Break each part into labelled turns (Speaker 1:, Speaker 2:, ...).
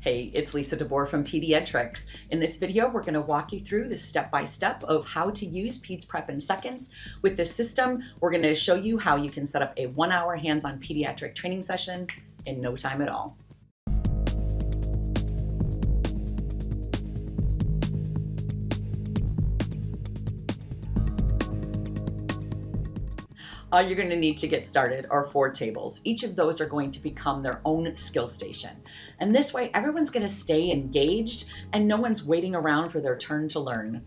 Speaker 1: Hey, it's Lisa DeBoer from Pedi-Ed-Trics. In this video, we're going to walk you through the step-by-step of how to use Peds Prep in Seconds. With this system, we're going to show you how you can set up a 1-hour hands-on pediatric training session in no time at all. All you're going to need to get started are 4 tables. Each of those are going to become their own skill station. And this way, everyone's going to stay engaged and no one's waiting around for their turn to learn.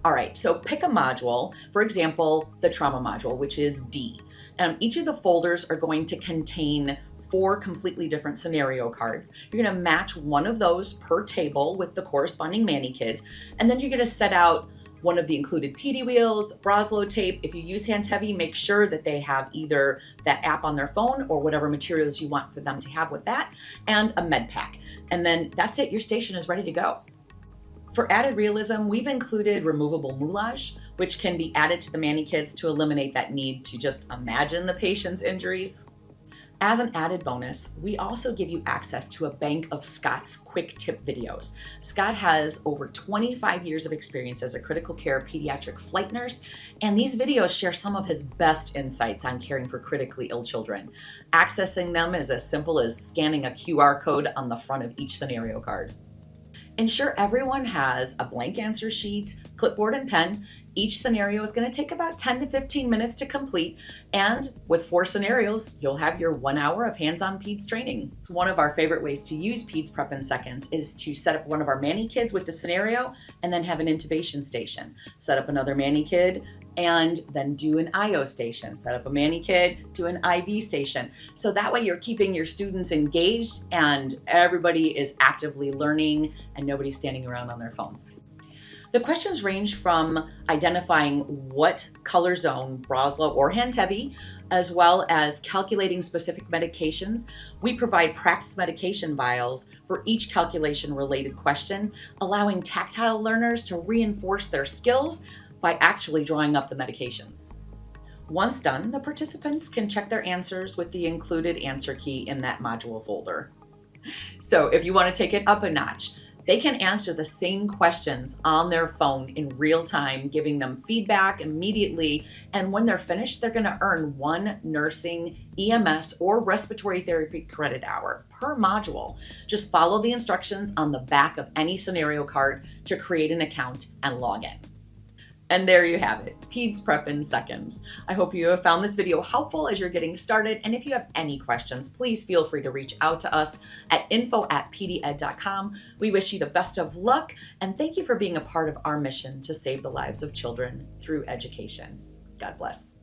Speaker 1: All right, so pick a module, for example, the trauma module, which is D. Each of the folders are going to contain 4 completely different scenario cards. You're going to match one of those per table with the corresponding ManiKids, and then you're going to set out one of the included PD wheels, Broslow tape. If you use hand heavy, make sure that they have either that app on their phone or whatever materials you want for them to have with that, and a med pack. And then that's it, your station is ready to go. For added realism, we've included removable moulage, which can be added to the ManiKids to eliminate that need to just imagine the patient's injuries. As an added bonus, we also give you access to a bank of Scott's quick tip videos. Scott has over 25 years of experience as a critical care pediatric flight nurse, and these videos share some of his best insights on caring for critically ill children. Accessing them is as simple as scanning a QR code on the front of each scenario card. Ensure everyone has a blank answer sheet, clipboard, and pen. Each scenario is going to take about 10 to 15 minutes to complete, and with 4 scenarios, you'll have your 1 hour of hands-on PEDS training. One of our favorite ways to use Peds Prep in Seconds is to set up one of our ManiKids with the scenario and then have an intubation station. Set up another ManiKid and then do an IO station. Set up a ManiKid, do an IV station. So that way you're keeping your students engaged and everybody is actively learning and nobody's standing around on their phones. The questions range from identifying what color zone, Broslow or hand heavy, as well as calculating specific medications. We provide practice medication vials for each calculation related question, allowing tactile learners to reinforce their skills by actually drawing up the medications. Once done, the participants can check their answers with the included answer key in that module folder. So if you want to take it up a notch, they can answer the same questions on their phone in real time, giving them feedback immediately. And when they're finished, they're going to earn 1 nursing, EMS, or respiratory therapy credit hour per module. Just follow the instructions on the back of any scenario card to create an account and log in. And there you have it, Peds Prep in Seconds. I hope you have found this video helpful as you're getting started. And if you have any questions, please feel free to reach out to us at info@pedied.com. We wish you the best of luck and thank you for being a part of our mission to save the lives of children through education. God bless.